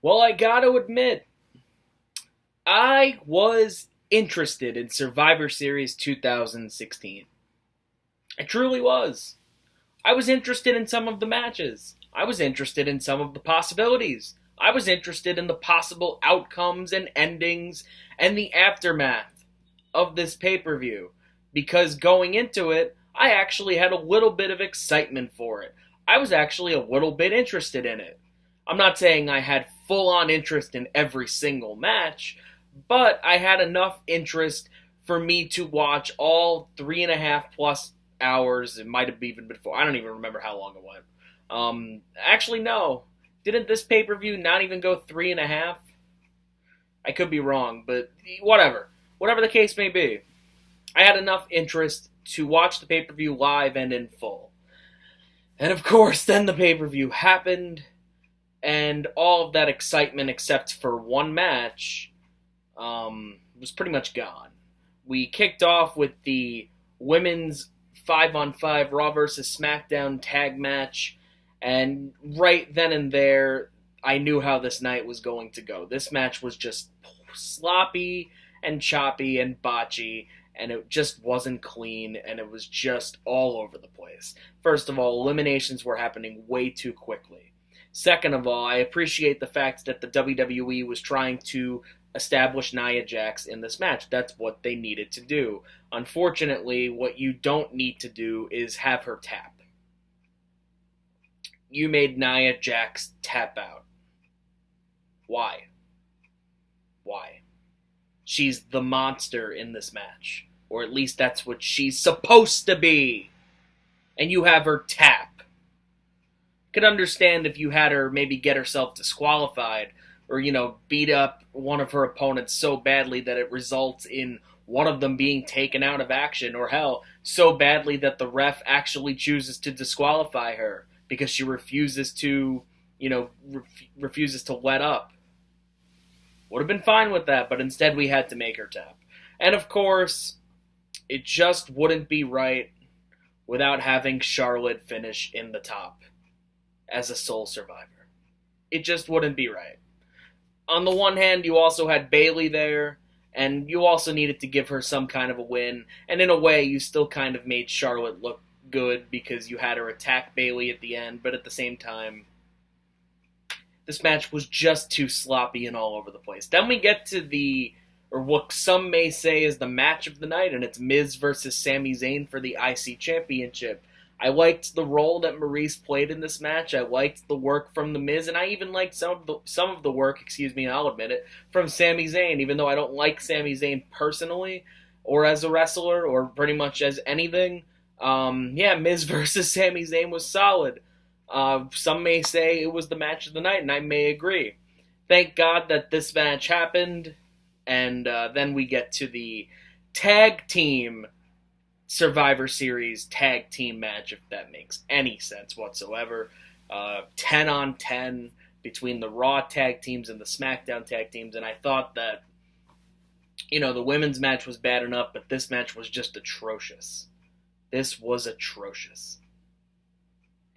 Well, I gotta admit, I was interested in Survivor Series 2016. I truly was. I was interested in some of the matches. I was interested in some of the possibilities. I was interested in the possible outcomes and endings and the aftermath of this pay per view. Because going into it, I actually had a little bit of excitement for it. I was actually a little bit interested in it. I'm not saying I had full on interest in every single match, but I had enough interest for me to watch all 3.5+ hours. It might have even been 4. I don't even remember how long it went. Actually, no. Didn't this pay per view not even go 3.5? I could be wrong, but whatever. Whatever the case may be, I had enough interest to watch the pay per view live and in full. And of course, then the pay per view happened, and all of that excitement, except for one match, was pretty much gone. We kicked off with the women's 5-on-5 Raw vs. SmackDown tag match, and right then and there, I knew how this night was going to go. This match was just sloppy and choppy and botchy, and it just wasn't clean, and it was just all over the place. First of all, eliminations were happening way too quickly. Second of all, I appreciate the fact that the WWE was trying to establish Nia Jax in this match. That's what they needed to do. Unfortunately, what you don't need to do is have her tap. You made Nia Jax tap out. Why? Why? She's the monster in this match. Or at least that's what she's supposed to be. And you have her tap. Could understand if you had her maybe get herself disqualified, or, beat up one of her opponents so badly that it results in one of them being taken out of action, or hell, so badly that the ref actually chooses to disqualify her because she refuses to, refuses to let up. Would have been fine with that, but instead we had to make her tap. And of course, it just wouldn't be right without having Charlotte finish in the top as a sole survivor. It just wouldn't be right. On the one hand, you also had Bayley there, and you also needed to give her some kind of a win, and in a way, you still kind of made Charlotte look good because you had her attack Bayley at the end, but at the same time, this match was just too sloppy and all over the place. Then we get to or what some may say is the match of the night, and it's Miz versus Sami Zayn for the IC Championship. I liked the role that Maryse played in this match. I liked the work from The Miz, and I even liked some of the work, I'll admit it, from Sami Zayn, even though I don't like Sami Zayn personally, or as a wrestler, or pretty much as anything. Miz versus Sami Zayn was solid. Some may say it was the match of the night, and I may agree. Thank God that this match happened, and then we get to the tag team Survivor Series tag team match, if that makes any sense whatsoever. 10 on 10 between the Raw tag teams and the SmackDown tag teams, and I thought that, the women's match was bad enough, but this match was just atrocious. This was atrocious.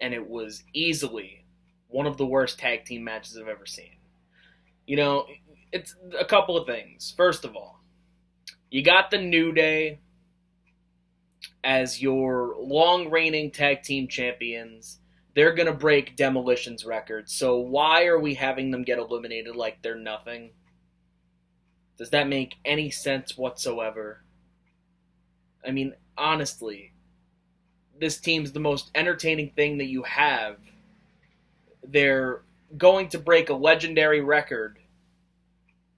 And it was easily one of the worst tag team matches I've ever seen. It's a couple of things. First of all, you got the New Day as your long-reigning tag team champions. They're going to break Demolition's record, so why are we having them get eliminated like they're nothing? Does that make any sense whatsoever? I mean, honestly, this team's the most entertaining thing that you have. They're going to break a legendary record,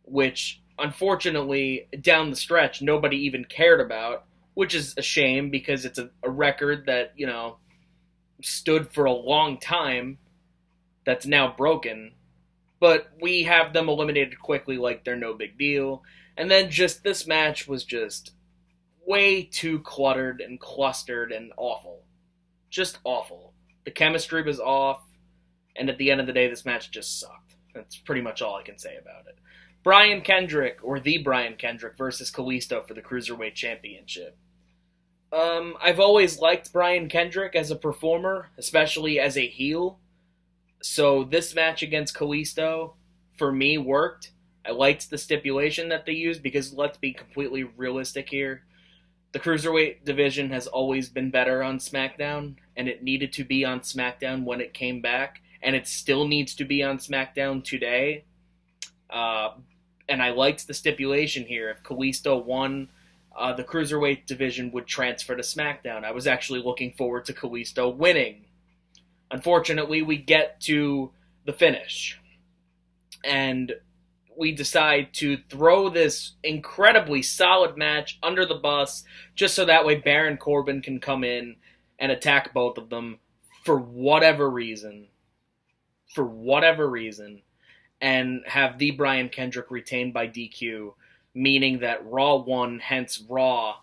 which, unfortunately, down the stretch, nobody even cared about, which is a shame because it's a record that, stood for a long time that's now broken. But we have them eliminated quickly like they're no big deal. And then just this match was just way too cluttered and clustered and awful. Just awful. The chemistry was off, and at the end of the day, this match just sucked. That's pretty much all I can say about it. Brian Kendrick, or the Brian Kendrick, versus Kalisto for the Cruiserweight Championship. I've always liked Brian Kendrick as a performer, especially as a heel. So this match against Kalisto for me, worked. I liked the stipulation that they used because let's be completely realistic here. The Cruiserweight division has always been better on SmackDown, and it needed to be on SmackDown when it came back, and it still needs to be on SmackDown today. And I liked the stipulation here. If Kalisto won, the Cruiserweight division would transfer to SmackDown. I was actually looking forward to Kalisto winning. Unfortunately, we get to the finish, and we decide to throw this incredibly solid match under the bus just so that way Baron Corbin can come in and attack both of them for whatever reason. And have the Brian Kendrick retained by DQ, meaning that Raw won, hence Raw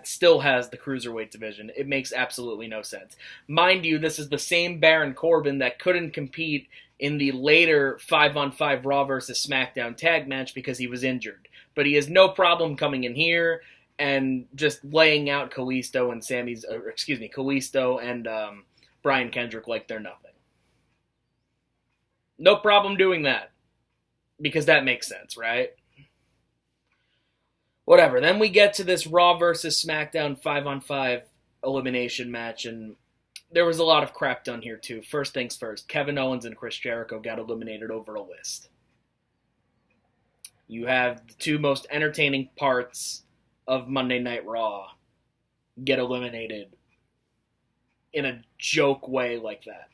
still has the Cruiserweight division. It makes absolutely no sense. Mind you, this is the same Baron Corbin that couldn't compete in the later 5-on-5 Raw vs. SmackDown tag match because he was injured. But he has no problem coming in here and just laying out Kalisto and Brian Kendrick like they're nothing. No problem doing that. Because that makes sense, right? Whatever. Then we get to this Raw vs. SmackDown 5-on-5 elimination match, and there was a lot of crap done here, too. First things first, Kevin Owens and Chris Jericho got eliminated over a list. You have the two most entertaining parts of Monday Night Raw get eliminated in a joke way like that.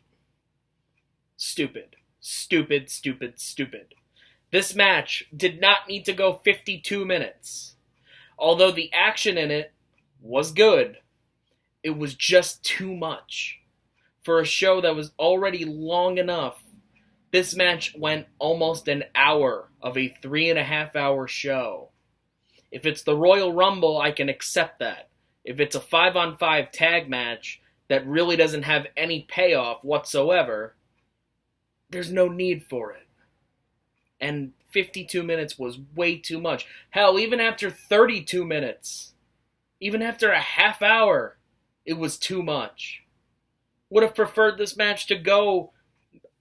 Stupid. This match did not need to go 52 minutes. Although the action in it was good, it was just too much. For a show that was already long enough, this match went almost an hour of a 3.5-hour show. If it's the Royal Rumble, I can accept that. If it's a 5-on-5 tag match that really doesn't have any payoff whatsoever, there's no need for it. And 52 minutes was way too much. Hell, even after 32 minutes, even after a half hour, it was too much. Would have preferred this match to go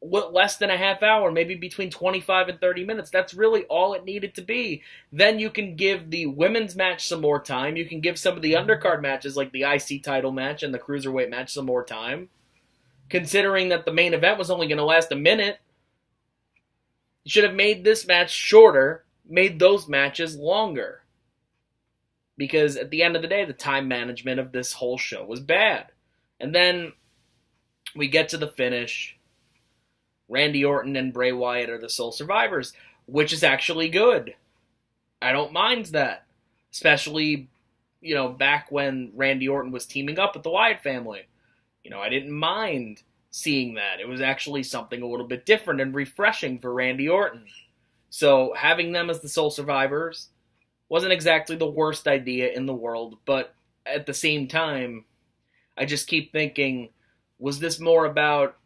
less than a half hour, maybe between 25 and 30 minutes. That's really all it needed to be. Then you can give the women's match some more time. You can give some of the undercard matches, like the IC title match and the Cruiserweight match, some more time. Considering that the main event was only going to last a minute, you should have made this match shorter, made those matches longer. Because at the end of the day, the time management of this whole show was bad. And then we get to the finish. Randy Orton and Bray Wyatt are the sole survivors, which is actually good. I don't mind that. Especially, back when Randy Orton was teaming up with the Wyatt family. I didn't mind seeing that. It was actually something a little bit different and refreshing for Randy Orton. So having them as the sole survivors wasn't exactly the worst idea in the world, but at the same time, I just keep thinking, was this more about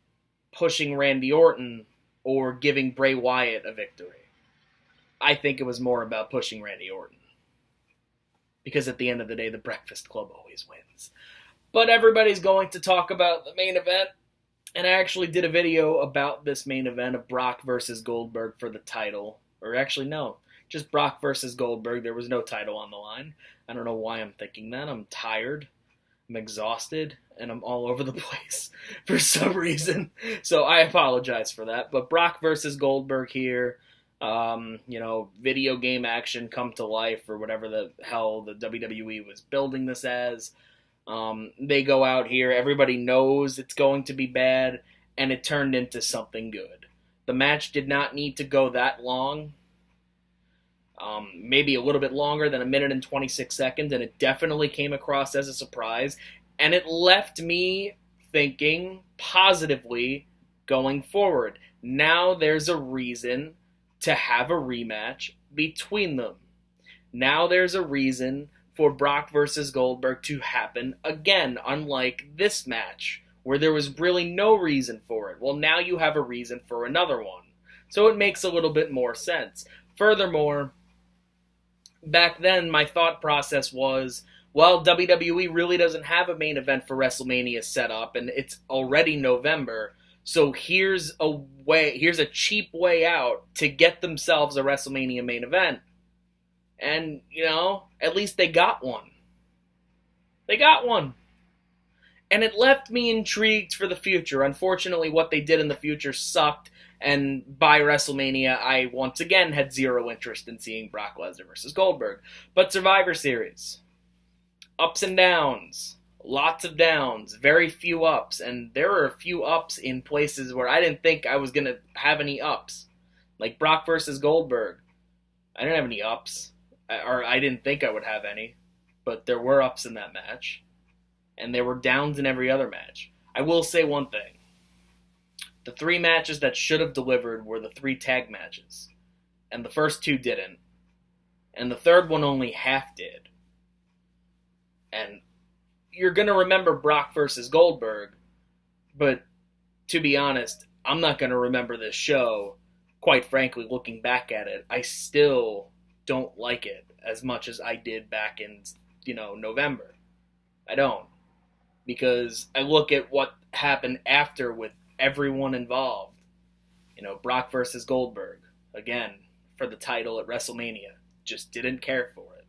pushing Randy Orton or giving Bray Wyatt a victory? I think it was more about pushing Randy Orton. Because at the end of the day, the Breakfast Club always wins. But everybody's going to talk about the main event. And I actually did a video about this main event of Brock versus Goldberg for the title. Or actually, no. Just Brock versus Goldberg. There was no title on the line. I don't know why I'm thinking that. I'm tired. I'm exhausted. And I'm all over the place for some reason. So I apologize for that. But Brock versus Goldberg here. Video game action come to life. Or whatever the hell the WWE was building this as. They go out here, everybody knows it's going to be bad, and it turned into something good. The match did not need to go that long, maybe a little bit longer than 1 minute and 26 seconds, and it definitely came across as a surprise, and it left me thinking positively going forward. Now there's a reason to have a rematch between them. Now there's a reason for Brock versus Goldberg to happen again, unlike this match, where there was really no reason for it. Well, now you have a reason for another one. So it makes a little bit more sense. Furthermore, back then my thought process was, well, WWE really doesn't have a main event for WrestleMania set up, and it's already November, So here's a cheap way out to get themselves a WrestleMania main event. And, at least they got one. They got one. And it left me intrigued for the future. Unfortunately, what they did in the future sucked. And by WrestleMania, I once again had zero interest in seeing Brock Lesnar versus Goldberg. But Survivor Series. Ups and downs. Lots of downs. Very few ups. And there were a few ups in places where I didn't think I was going to have any ups. Like Brock versus Goldberg. I didn't have any ups. Or I didn't think I would have any. But there were ups in that match. And there were downs in every other match. I will say one thing. The 3 matches that should have delivered were the 3 tag matches. And the first 2 didn't. And the third one only half did. And you're going to remember Brock versus Goldberg. But to be honest, I'm not going to remember this show. Quite frankly, looking back at it, I still don't like it as much as I did back in, November. I don't. Because I look at what happened after with everyone involved. Brock versus Goldberg, again, for the title at WrestleMania. Just didn't care for it.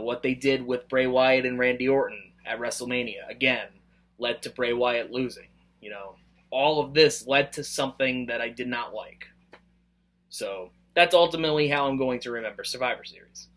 What they did with Bray Wyatt and Randy Orton at WrestleMania, again, led to Bray Wyatt losing. All of this led to something that I did not like. So, that's ultimately how I'm going to remember Survivor Series.